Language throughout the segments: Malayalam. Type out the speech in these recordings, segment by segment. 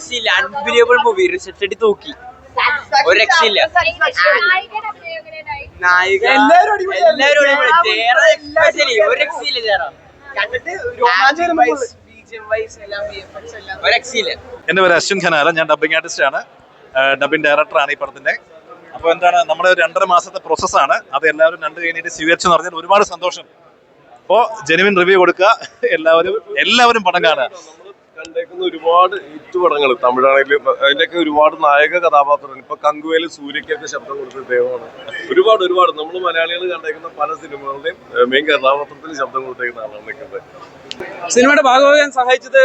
രക്ഷയില്ല. Unbelievable movie. റിസപ്ഷൻ തൂക്കി. ഒരു രക്ഷയില്ല. നായിക എല്ലാരും ഒരു രക്ഷയില്ല. എന്റെ പേര് അശ്വിൻ ഖനാല. ഞാൻ ഡബിംഗ് ആർട്ടിസ്റ്റ് ആണ്, ഡബിംഗ് ഡയറക്ടറാണ് ഈ പടത്തിന്റെ. അപ്പോൾ എന്താണ്, നമ്മുടെ 2.5 മാസത്തെ പ്രോസസ്സാണ്. അത് എല്ലാവരും 2 കഴിഞ്ഞിട്ട് സ്വീകരിച്ചെന്ന് പറഞ്ഞാൽ ഒരുപാട് സന്തോഷം. അപ്പോൾ ജെനുവിൻ റിവ്യൂ കൊടുക്കുക, എല്ലാവരും പടം കാണുക. കണ്ടേക്കുന്ന ഒരുപാട് ഹിറ്റ് പടങ്ങൾ തമിഴാണെങ്കിലും അതിൻ്റെയൊക്കെ ഒരുപാട് നായക കഥാപാത്രങ്ങൾ. ഇപ്പൊ കങ്കുവേല് സൂര്യക്കൊക്കെ ശബ്ദം കൊടുത്ത ദൈവമാണ്. ഒരുപാട് നമ്മൾ മലയാളികൾ കണ്ടേക്കുന്ന പല സിനിമകളുടെയും മെയിൻ കഥാപാത്രത്തിന് ശബ്ദം കൊടുത്തേക്കുന്ന ആളാണ് നിൽക്കുന്നത്. സിനിമയുടെ ഭാഗമാകാൻ സഹായിച്ചത്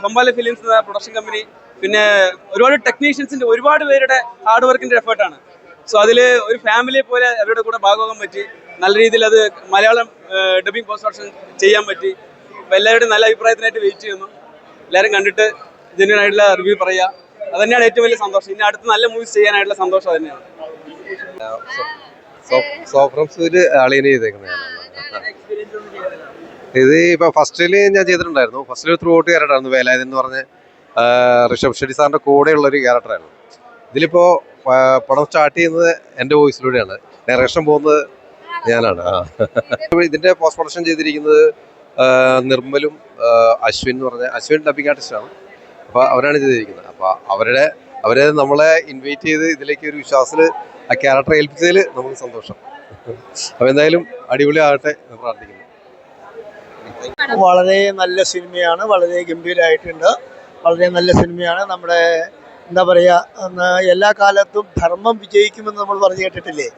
ഹംബാല ഫിലിംസ് എന്ന പ്രൊഡക്ഷൻ കമ്പനി, പിന്നെ ഒരുപാട് ടെക്നീഷ്യൻസിന്റെ ഒരുപാട് പേരുടെ ഹാർഡ് വർക്കിന്റെ എഫേർട്ടാണ്. സോ അതിൽ ഒരു ഫാമിലിയെ പോലെ അവരുടെ കൂടെ ഭാഗമാകാൻ പറ്റി. നല്ല രീതിയിൽ അത് മലയാളം ഡബിംഗ് പോസ്റ്റ് പ്രൊഡക്ഷൻ ചെയ്യാൻ പറ്റി. അപ്പോൾ എല്ലാവരുടെയും നല്ല അഭിപ്രായത്തിനായിട്ട് വെയിറ്റ് ചെയ്യുന്നു. എല്ലാവരും കണ്ടിട്ട് ജെന്യുവൻ ആയിട്ടുള്ള റിവ്യൂ പറയുക. അത് തന്നെയാണ് ഏറ്റവും വലിയ സന്തോഷം. ഇനി അടുത്ത് നല്ല മൂവീസ് ചെയ്യാനായിട്ടുള്ള സന്തോഷം തന്നെയാണ്. ഇത് ഇപ്പൊ ഫസ്റ്റില് ഞാൻ ചെയ്തിട്ടുണ്ടായിരുന്നു. ഫസ്റ്റിൽ ത്രൂ ഔട്ട് ക്യാരക്ടറായിരുന്നു. വേലായുധൻ എന്ന് പറഞ്ഞ ഋഷഭ് ഷെട്ടി സാറിന്റെ കൂടെയുള്ള ഒരു ക്യാരക്ടറായിരുന്നു. ഇതിലിപ്പോ പടം സ്റ്റാർട്ട് ചെയ്യുന്നത് എൻ്റെ വോയിസിലൂടെയാണ്. ഡയറക്ഷൻ പോകുന്നത് ഞാനാണ്. ഇതിന്റെ പോസ്റ്റ് പ്രൊഡക്ഷൻ ചെയ്തിരിക്കുന്നത് നിർമ്മലും അശ്വിൻ എന്ന് പറഞ്ഞ അശ്വിൻ ഡബിംഗ് ആർട്ടിസ്റ്റാണ്. അപ്പോൾ അവരാണ് ചെയ്തിരിക്കുന്നത്. അപ്പോൾ അവരെ നമ്മളെ ഇൻവൈറ്റ് ചെയ്ത് ഇതിലേക്ക് ഒരു വിശ്വാസത്തിൽ ആ ക്യാരക്ടറെ ഏൽപ്പിച്ചതിൽ നമുക്ക് സന്തോഷം. അപ്പോൾ എന്തായാലും അടിപൊളി ആകട്ടെ എന്ന് പ്രാർത്ഥിക്കുന്നു. വളരെ നല്ല സിനിമയാണ്. വളരെ ഗംഭീരമായിട്ടുണ്ട്. വളരെ നല്ല സിനിമയാണ്. നമ്മുടെ എന്താ പറയുക, എല്ലാ കാലത്തും ധർമ്മം വിജയിക്കുമെന്ന് നമ്മൾ പറഞ്ഞു കേട്ടിട്ടില്ലേ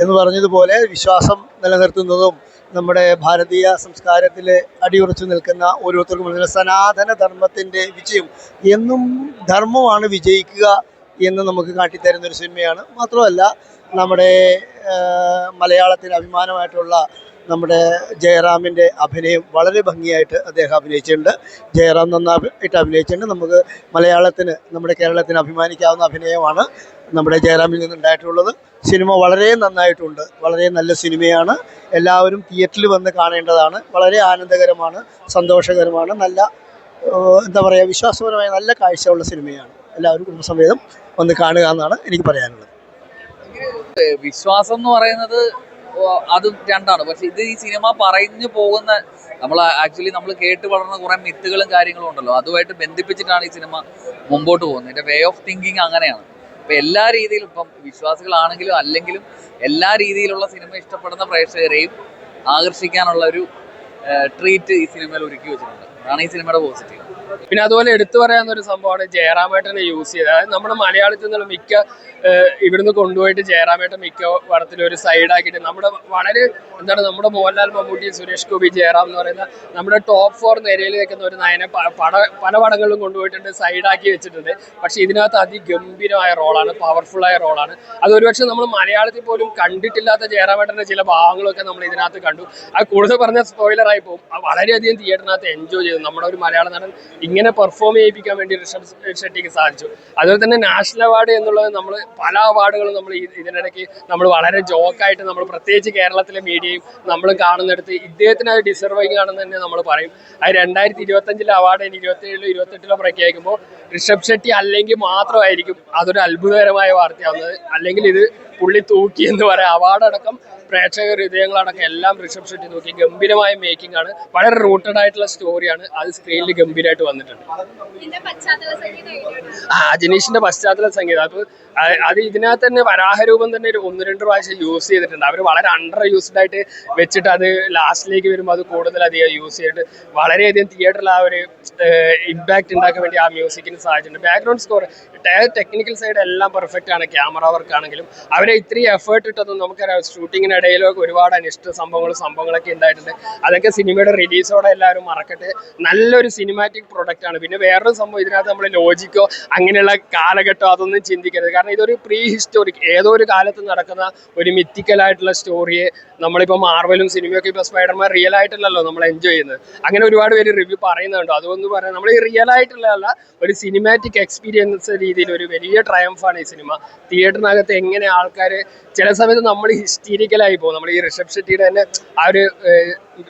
എന്ന് പറഞ്ഞതുപോലെ വിശ്വാസം നിലനിർത്തുന്നതും നമ്മുടെ ഭാരതീയ സംസ്കാരത്തിൽ അടിയുറച്ചു നിൽക്കുന്ന ഓരോരുത്തർക്കും സനാതന ധർമ്മത്തിൻ്റെ വിജയം എന്നും ധർമ്മമാണ് വിജയിക്കുക എന്ന് നമുക്ക് കാട്ടിത്തരുന്നൊരു സിനിമയാണ്. മാത്രമല്ല നമ്മുടെ മലയാളത്തിന് അഭിമാനമായിട്ടുള്ള നമ്മുടെ ജയറാമിൻ്റെ അഭിനയം വളരെ ഭംഗിയായിട്ട് അദ്ദേഹം അഭിനയിച്ചിട്ടുണ്ട്. ജയറാം നന്നായിട്ട് അഭിനയിച്ചിട്ടുണ്ട്. നമുക്ക് മലയാളത്തിന്, നമ്മുടെ കേരളത്തിന് അഭിമാനിക്കാവുന്ന അഭിനയമാണ് നമ്മുടെ ജയറാമിൽ നിന്നുണ്ടായിട്ടുള്ളത്. സിനിമ വളരെ നന്നായിട്ടുണ്ട്. വളരെ നല്ല സിനിമയാണ്. എല്ലാവരും തിയേറ്ററിൽ വന്ന് കാണേണ്ടതാണ്. വളരെ ആനന്ദകരമാണ്, സന്തോഷകരമാണ്. നല്ല എന്താ പറയുക, വിശ്വാസപരമായ നല്ല കാഴ്ചയുള്ള സിനിമയാണ്. എല്ലാവരും കുടുംബസമേതം വന്ന് കാണുക എന്നാണ് എനിക്ക് പറയാനുള്ളത്. വിശ്വാസം എന്ന് പറയുന്നത് അതും രണ്ടാണ്. പക്ഷെ ഇത് ഈ സിനിമ പറഞ്ഞു പോകുന്ന നമ്മൾ കേട്ട് വളർന്ന കുറെ മിത്തുകളും കാര്യങ്ങളും ഉണ്ടല്ലോ, അതുമായിട്ട് ബന്ധിപ്പിച്ചിട്ടാണ് ഈ സിനിമ മുമ്പോട്ട് പോകുന്നത്. ഇതിന്റെ വേ ഓഫ് തിങ്കിങ് അങ്ങനെയാണ്. ഇപ്പം എല്ലാ രീതിയിലും, ഇപ്പം വിശ്വാസികളാണെങ്കിലും അല്ലെങ്കിലും എല്ലാ രീതിയിലുള്ള സിനിമ ഇഷ്ടപ്പെടുന്ന പ്രേക്ഷകരെയും ആകർഷിക്കാനുള്ള ഒരു ട്രീറ്റ് ഈ സിനിമയിൽ ഒരുക്കി വെച്ചിട്ടുണ്ട്. അതാണ് ഈ സിനിമയുടെ പോസിറ്റീവ്. പിന്നെ അതുപോലെ എടുത്തു പറയാവുന്ന ഒരു സംഭവമാണ് ജയറാമേട്ടനെ യൂസ് ചെയ്തത്. അതായത് നമ്മുടെ മലയാളത്തിൽ നിന്നുള്ള മിക്ക ഇവിടുന്ന് കൊണ്ടുപോയിട്ട് ജയറാമേട്ടൻ മിക്ക പടത്തിലും ഒരു സൈഡാക്കിയിട്ട് നമ്മുടെ വളരെ നമ്മുടെ മോഹൻലാൽ, മമ്മൂട്ടി, സുരേഷ് ഗോപി, ജയറാം എന്ന് പറയുന്ന നമ്മുടെ ടോപ്പ് 4 നിരയിൽ നിൽക്കുന്ന ഒരു നയനെ പല പടങ്ങളിലും കൊണ്ടുപോയിട്ടുണ്ട്, സൈഡാക്കി വെച്ചിട്ടുണ്ട്. പക്ഷെ ഇതിനകത്ത് അതിഗംഭീരമായ റോളാണ്, പവർഫുള്ളായ റോളാണ്. അത് ഒരുപക്ഷെ നമ്മൾ മലയാളത്തിൽ പോലും കണ്ടിട്ടില്ലാത്ത ജയറാമേട്ടൻ്റെ ചില ഭാഗങ്ങളൊക്കെ നമ്മൾ ഇതിനകത്ത് കണ്ടു. അത് കൂടുതൽ പറഞ്ഞ സ്പോയിലറായി പോകും. വളരെയധികം തിയേറ്ററിനകത്ത് എൻജോയ് ചെയ്തു. നമ്മുടെ ഒരു മലയാള നടൻ ഇങ്ങനെ പെർഫോം ചെയ്യിപ്പിക്കാൻ വേണ്ടി ഋഷഭ് ഷെട്ടിക്ക് സാധിച്ചു. അതുപോലെ തന്നെ നാഷണൽ അവാർഡ് എന്നുള്ളത് നമ്മൾ പല അവാർഡുകളും നമ്മൾ ഇതിനിടയ്ക്ക് നമ്മൾ വളരെ ജോക്കായിട്ട് നമ്മൾ പ്രത്യേകിച്ച് കേരളത്തിലെ മീഡിയയും നമ്മൾ കാണുന്നിടത്ത് ഇദ്ദേഹത്തിന് അത് ഡിസർവിങ് ആണെന്ന് തന്നെ നമ്മൾ പറയും. അത് 2025 അവാർഡ് 27 28 പ്രഖ്യാപിക്കുമ്പോൾ ഋഷഭ് ഷെട്ടി അല്ലെങ്കിൽ മാത്രമായിരിക്കും അതൊരു അത്ഭുതകരമായ വാർത്തയാവുന്നത്. അല്ലെങ്കിൽ ഇത് പുള്ളി തൂക്കി എന്ന് പറയാം. അവാർഡടക്കം പ്രേക്ഷക ഹൃദയങ്ങളടക്കം എല്ലാം ഋഷഭ് ഷെട്ടി നോക്കി. ഗംഭീരമായ മേക്കിംഗ് ആണ്. വളരെ റൂട്ടഡ് ആയിട്ടുള്ള സ്റ്റോറിയാണ്. അത് സ്ക്രീനിൽ ഗംഭീരമായിട്ട് വന്നിട്ടുണ്ട്. അജനീഷിന്റെ പശ്ചാത്തല സംഗീതം അത് ഇതിനകത്ത് തന്നെ വരാഹരൂപം തന്നെ ഒരു 1-2 പ്രാവശ്യം യൂസ് ചെയ്തിട്ടുണ്ട്. അവർ വളരെ അണ്ടർ യൂസ്ഡ് ആയിട്ട് വെച്ചിട്ട് അത് ലാസ്റ്റിലേക്ക് വരുമ്പോൾ അത് കൂടുതലധികം യൂസ് ചെയ്തിട്ട് വളരെയധികം തിയേറ്ററിൽ ആ ഒരു ഇമ്പാക്ട് ഉണ്ടാക്കാൻ വേണ്ടി ആ മ്യൂസിക്കിന് സാധിച്ചിട്ടുണ്ട്. ബാക്ക്ഗ്രൗണ്ട് സ്കോർ, ടെക്നിക്കൽ സൈഡ് എല്ലാം പെർഫെക്റ്റ് ആണ്. ക്യാമറ വർക്ക് ആണെങ്കിലും അവരെ ഇത്രയും എഫേർട്ട് ഇട്ടതൊന്നും നമുക്കറിയാം. ഷൂട്ടിങ്ങിനിടയിലൊക്കെ ഒരുപാട് അനിഷ്ട സംഭവങ്ങളൊക്കെ ഉണ്ടായിട്ടുണ്ട്. അതൊക്കെ സിനിമയുടെ റിലീസോടെ എല്ലാവരും മറക്കട്ടെ. നല്ലൊരു സിനിമാറ്റിക് പ്രൊഡക്റ്റ് ആണ്. പിന്നെ വേറൊരു സംഭവം, ഇതിനകത്ത് നമ്മൾ ലോജിക്കോ അങ്ങനെയുള്ള കാലഘട്ടം അതൊന്നും ചിന്തിക്കരുത്. കാരണം ഇതൊരു പ്രീ ഹിസ്റ്റോറിക്, ഏതോ ഒരു കാലത്ത് നടക്കുന്ന ഒരു മിത്തിക്കലായിട്ടുള്ള സ്റ്റോറിയെ നമ്മളിപ്പോൾ മാർവലും സിനിമയൊക്കെ ഇപ്പോൾ സ്പൈഡർമാൻ റിയൽ ആയിട്ടുള്ളല്ലോ നമ്മൾ എൻജോയ് ചെയ്യുന്നത്. അങ്ങനെ ഒരുപാട് പേര് റിവ്യൂ പറയുന്നുണ്ടോ, അതൊന്നും പറയാം. നമ്മൾ ഈ റിയൽ ആയിട്ടുള്ള ഒരു സിനിമാറ്റിക് എക്സ്പീരിയൻസ് രീതിയിൽ ഒരു വലിയ ട്രയംഫാണ് ഈ സിനിമ. തിയേറ്ററിനകത്ത് എങ്ങനെ ആൾക്കാർ ചില സമയത്ത് നമ്മൾ ഹിസ്റ്റീരിക്കലായി ആയി പോകും. നമ്മൾ ഈ ഋഷഭ് ഷെട്ടിയുടെ തന്നെ ആ ഒരു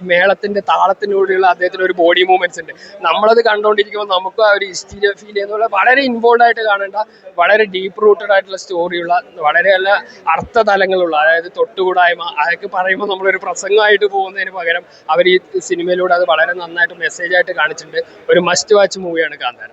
മേളത്തിന്റെ താളത്തിനൂടെയുള്ള അദ്ദേഹത്തിന് ഒരു ബോഡി മൂവ്മെന്റ്സ് ഉണ്ട്. നമ്മളത് കണ്ടുകൊണ്ടിരിക്കുമ്പോൾ നമുക്ക് ആ ഒരു ഹിസ്റ്ററി ഫീൽ ചെയ്യുന്ന വളരെ ഇൻവോൾവ് ആയിട്ട് കാണേണ്ട വളരെ ഡീപ്പ് റൂട്ടഡ് ആയിട്ടുള്ള സ്റ്റോറിയുള്ള വളരെ നല്ല അർത്ഥതലങ്ങളുള്ള, അതായത് തൊട്ടുകൂടായ്മ അതൊക്കെ പറയുമ്പോൾ നമ്മളൊരു പ്രസംഗമായിട്ട് പോകുന്നതിന് പകരം അവർ ഈ സിനിമയിലൂടെ അത് വളരെ നന്നായിട്ട് മെസ്സേജ് ആയിട്ട് കാണിച്ചിട്ടുണ്ട്. ഒരു മസ്റ്റ് വാച്ച് മൂവിയാണ് കാന്താര.